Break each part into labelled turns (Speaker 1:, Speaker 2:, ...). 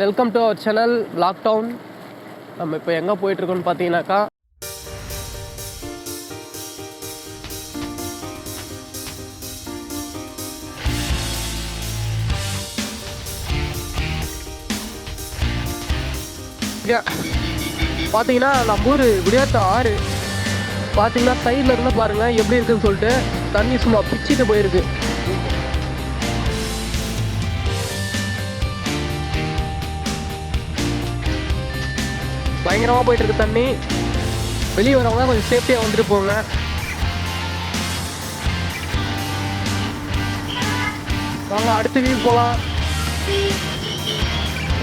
Speaker 1: Welcome to our channel lockdown. நம்ம இப்போ எங்கே போயிட்டுருக்கோன்னு பார்த்தீங்கன்னாக்கா பார்த்தீங்கன்னா நம்ம ஊர் விளையாட்டு ஆறு பார்த்தீங்கன்னா சைடில் இருந்தால் பாருங்கள் எப்படி இருக்குதுன்னு சொல்லிட்டு தண்ணி சும்மா பிச்சுட்டு போயிருக்கு. பயங்கரமாக போயிட்டுருக்கு தண்ணி. வெளியே வரவங்க கொஞ்சம் சேஃப்டியாக வந்துட்டு போங்க. வாங்க அடுத்த வியூ போகலாம்.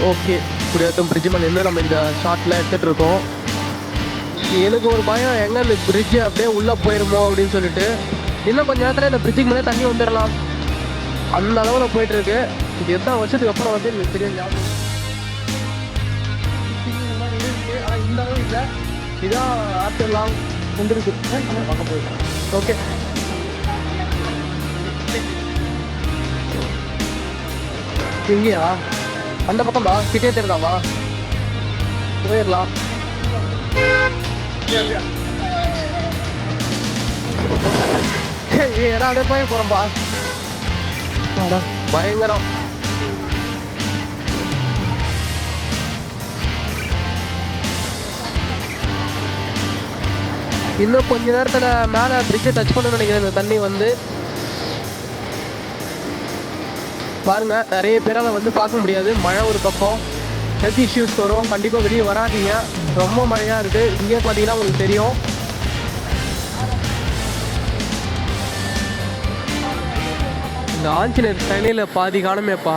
Speaker 1: ஓகே, குடியாத்தம் பிரிட்ஜ் மேலே இருந்து நம்ம இந்த ஷார்ட்டில் எடுத்துகிட்டு இருக்கோம். எனக்கு ஒரு பயம், எங்கே இந்த பிரிட்ஜு அப்படியே உள்ளே போயிருமோ அப்படின்னு சொல்லிட்டு. இன்னும் கொஞ்சம் நேரத்தில் இந்த பிரிட்ஜுக்கு மேலே தண்ணி வந்துடலாம், அந்த அளவில் போயிட்டுருக்கு. இது எத்தனை வருஷத்துக்கு அப்புறம் வந்து எனக்கு தெரிய ஞாபகம். ஆனால் இந்த அளவு இல்லை, இதான் ஆஃப்டர்லாம் வந்துருக்கு. பார்க்க போயிருக்கோம். ஓகே, எங்கேயா அந்த பக்கம்டா, கிட்டே தெரியுதாவா, போயிடலாம். ஏன்னா அப்படியே போய் போகிறோம்பா. பயங்கரம். இன்னும் கொஞ்ச நேரத்தில் மேலே பிரிட்ஜை டச் பண்ணணும்னு நினைக்கிறேன். இந்த தண்ணி வந்து பாருங்க, நிறைய பேரால் வந்து பார்க்க முடியாது. மழை ஒரு பக்கம், ஹெல்த் இஷ்யூஸ் வரும். கண்டிப்பாக வெளியே வராதீங்க, ரொம்ப மழையாக இருக்குது. இங்கே பார்த்தீங்கன்னா உங்களுக்கு தெரியும். இந்த ஆஞ்சநேயர் சிலையில் பாதி காணுமேப்பா.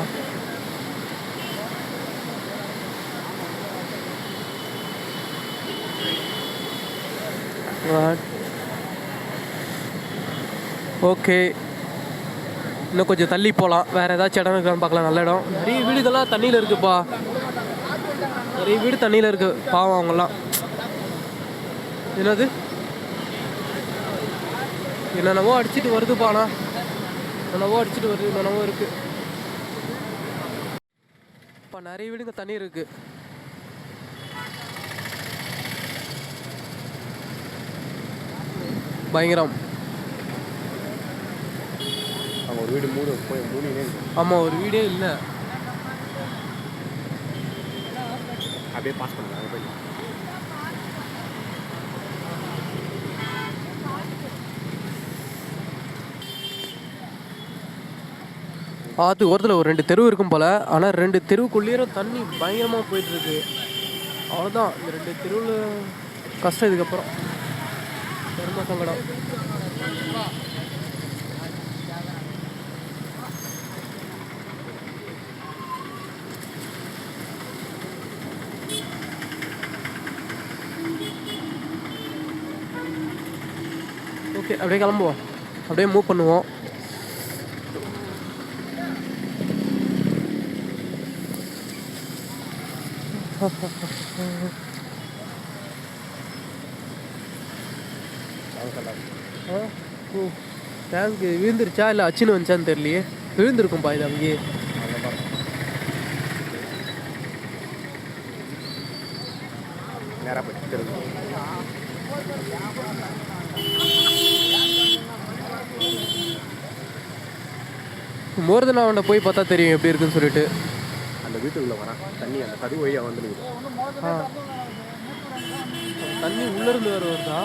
Speaker 1: ஓகே, இன்னும் கொஞ்சம் தள்ளி போகலாம். வேறு ஏதாச்சும் இடம் இருக்கான்னு பார்க்கலாம். நல்ல இடம். நிறைய வீடுகள்லாம் தண்ணியில் இருக்குப்பா. நிறைய வீடு தண்ணியில் இருக்குது. பாவம் அவங்கெல்லாம். என்னது என்னென்னவோ அடிச்சுட்டு வருதுப்பாண்ணா. என்னவோ அடிச்சுட்டு வருது, என்னென்னவோ இருக்குது. இப்போ நிறைய வீடுங்க தண்ணி இருக்குது. பயங்கரம்.
Speaker 2: ஒரு வீடு மூணு.
Speaker 1: ஆமாம், ஒரு வீடே இல்லை.
Speaker 2: அப்படியே பாஸ் பண்ணுங்க.
Speaker 1: ஆற்றுக்கு ஓரத்தில் ஒரு 2 தெரு இருக்கும் போல். ஆனால் 2 தெருவுக்குள்ளேயும் தண்ணி பயங்கரமாக போயிட்டுருக்கு. அவ்வளோதான், இந்த 2 தெருவில் கஷ்டம். இதுக்கப்புறம் பெருமை சங்கடம். ஓகே, அப்படியே கிளம்புவோம், அப்படியே மூவ் பண்ணுவோம். டேங்க்கு விழுந்துருச்சா இல்லை அச்சுன்னு வந்துச்சான்னு தெரியலையே. விழுந்திருக்கும்பா இது அங்கேயே. மோர்தன் அவன்கிட்ட போய் பார்த்தா தெரியும் எப்படி இருக்குன்னு சொல்லிட்டு.
Speaker 2: அந்த வீட்டுக்குள்ளே வரா தண்ணி அந்த கதவு வழியாக வந்துடுது.
Speaker 1: தண்ணி உள்ளேருந்து வேறு வருதா?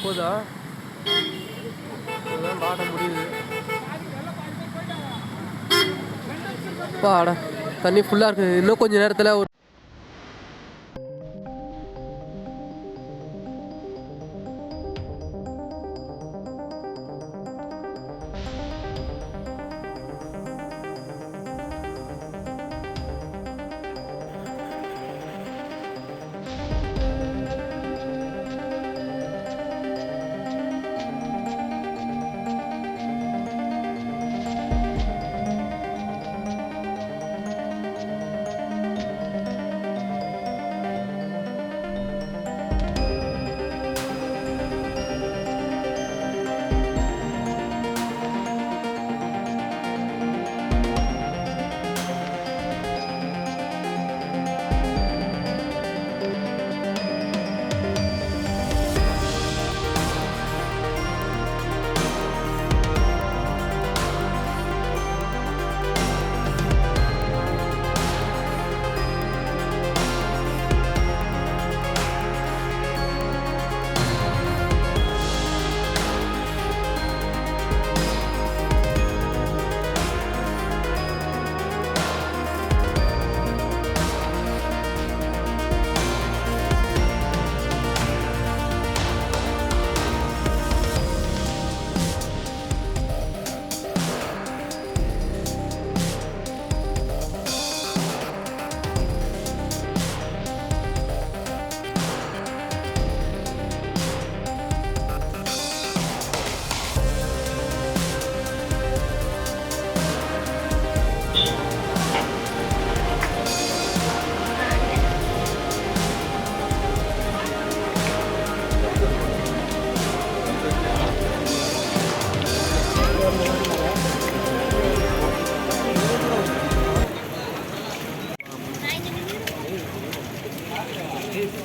Speaker 1: போதா ஆட முடியுது. பாடா தண்ணி ஃபுல்லாக இருக்குது. இன்னும் கொஞ்சம் நேரத்தில் ஒரு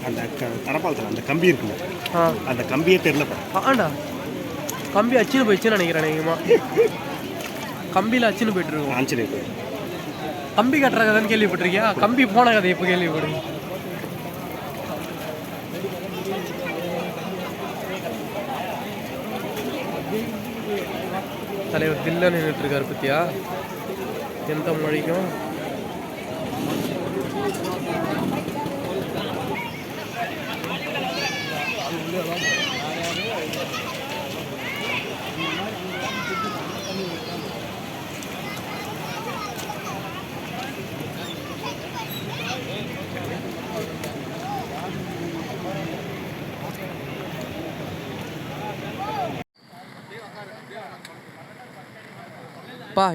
Speaker 3: அந்த தடப்பாளத்தில் அந்த கம்பி இருக்குல்ல, அந்த கம்பியே தெரியல.
Speaker 1: ஆண்டா கம்பி அச்சுன்னு போயிடுச்சுன்னு நினைக்கிறேன். அதிகமாக கம்பியில் அச்சுன்னு போயிட்டு இருக்கோம்.
Speaker 3: ஆஞ்சநேயர் கோயில்
Speaker 1: கம்பி கட்டுற கதைன்னு கேள்விப்பட்டிருக்கியா? கம்பி போன கதை இப்போ கேள்விப்படுங்க. தலைவர் தில்ல நின்றுட்டு இருக்காரு பத்தியா, எந்த மொழிக்கும்.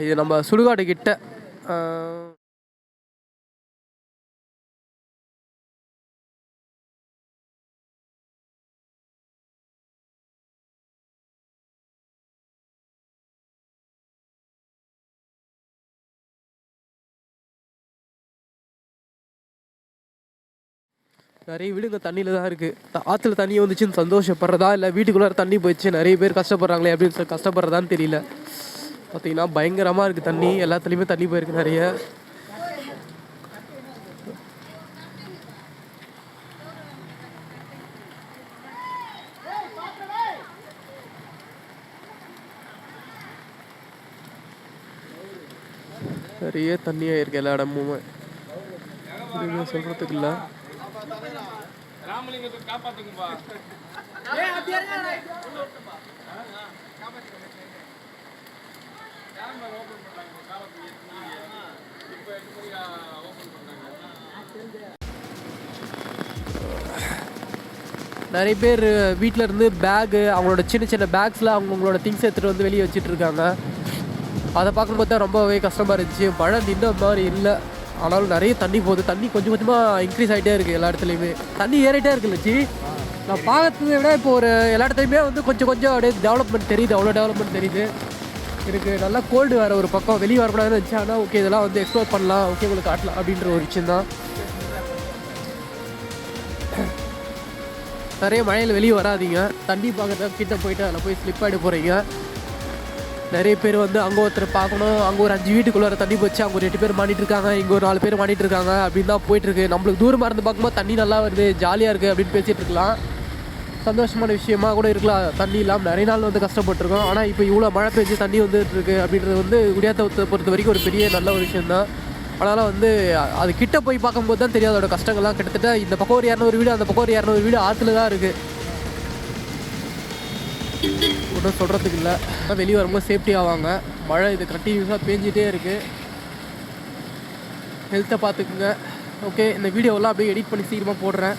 Speaker 1: இது நம்ம சுடுகாடு கிட்ட. நிறைய வீடுங்க தண்ணியில் தான் இருக்குது. ஆற்றுல தண்ணி வந்துச்சுன்னு சந்தோஷப்படுறதா இல்லை வீட்டுக்குள்ளார தண்ணி போயிடுச்சு நிறைய பேர் கஷ்டப்படுறாங்களே அப்படின்னு சொல்லி கஷ்டப்படுறதான்னு தெரியல. பார்த்தீங்கன்னா பயங்கரமாக இருக்குது தண்ணி, எல்லாத்துலேயுமே தண்ணி போயிருக்கு நிறைய. நிறைய தண்ணியாக இருக்குது எல்லா இடமுமே, சொல்கிறதுக்கு இல்லை. நிறைய பேர் வீட்டில் இருந்து பேகு, அவங்களோட சின்ன சின்ன பேக்ஸில் அவங்களோட திங்ஸ் எடுத்துகிட்டு வந்து வெளியே வச்சுட்டு இருக்காங்க. அதை பார்க்கும்போது தான் ரொம்பவே கஷ்டமாக இருந்துச்சு. மழை நின்ற மாதிரி இல்லை, ஆனாலும் நிறைய தண்ணி போகுது. தண்ணி கொஞ்சம் கொஞ்சமாக இன்க்ரீஸ் ஆகிட்டே இருக்குது எல்லா இடத்துலையுமே. தண்ணி ஏறிட்டே இருக்குது லட்சி. நான் பார்க்கறத விட இப்போ ஒரு எல்லா இடத்துலையுமே வந்து கொஞ்சம் கொஞ்சம் அப்படியே டெவலப்மெண்ட் தெரியுது, அவ்வளோ டெவலப்மெண்ட் தெரியுது. எனக்கு நல்லா கோல்டு வேறு ஒரு பக்கம், வெளியே வரக்கூடாதுன்னு இருந்துச்சு. ஆனால் ஓகே இதெல்லாம் வந்து எக்ஸ்ப்ளோர் பண்ணலாம், ஓகே உங்களுக்கு காட்டலாம் அப்படின்ற ஒரு விஷயம் தான். நிறைய மழையில் வெளியே வராதிங்க, தண்ணி பார்க்குறதுக்கு கிட்ட போயிட்டு அதில் போய் ஸ்லிப் ஆகிட்டு போகிறீங்க. நிறைய பேர் வந்து அங்கே ஒருத்தர் பார்க்கணும், அங்கே ஒரு 5 வீட்டுக்குள்ளார தண்ணி போச்சு, அங்கே ஒரு 8 பேர் மாட்டிகிட்டு இருக்காங்க, இங்கே ஒரு 4 பேர் மாட்டிகிட்டு இருக்காங்க அப்படின்னு தான் போயிட்டுருக்கு. நம்மளுக்கு தூரமாக இருந்து பார்க்கும்போது தண்ணி நல்லா வருது, ஜாலியாக இருக்குது அப்படின்னு பேசிகிட்டு இருக்கலாம், சந்தோஷமான விஷயமா கூட இருக்கலாம். தண்ணி இல்லாமல் நிறைய நாள் வந்து கஷ்டப்பட்டுருக்கோம். ஆனால் இப்போ இவ்வளோ மழை பெஞ்சு தண்ணி வந்துட்டு இருக்கு அப்படின்றது வந்து குடியாத்தத்தை பொறுத்த வரைக்கும் ஒரு பெரிய நல்ல ஒரு விஷயந்தான். அதனால் வந்து அது கிட்ட போய் பார்க்கும்போது தான் தெரியும் அதோட கஷ்டங்கள்லாம். கிட்டத்தட்ட இந்த பக்கம் ஒரு 200 வீடு, அந்த பக்கம் ஒரு 200 வீடு ஆற்றுல தான் இருக்குது. ஒன்றும் சொல்கிறதுக்கு இல்லை. ஆனால் வெளியே வரும்போது சேஃப்டி ஆவாங்க. மழை இது கண்டினியூஸாக பேஞ்சிட்டே இருக்குது. ஹெல்த்தை பார்த்துக்குங்க. ஓகே, இந்த வீடியோவெல்லாம் அப்படியே எடிட் பண்ணி சீக்கிரமாக போடுறேன்.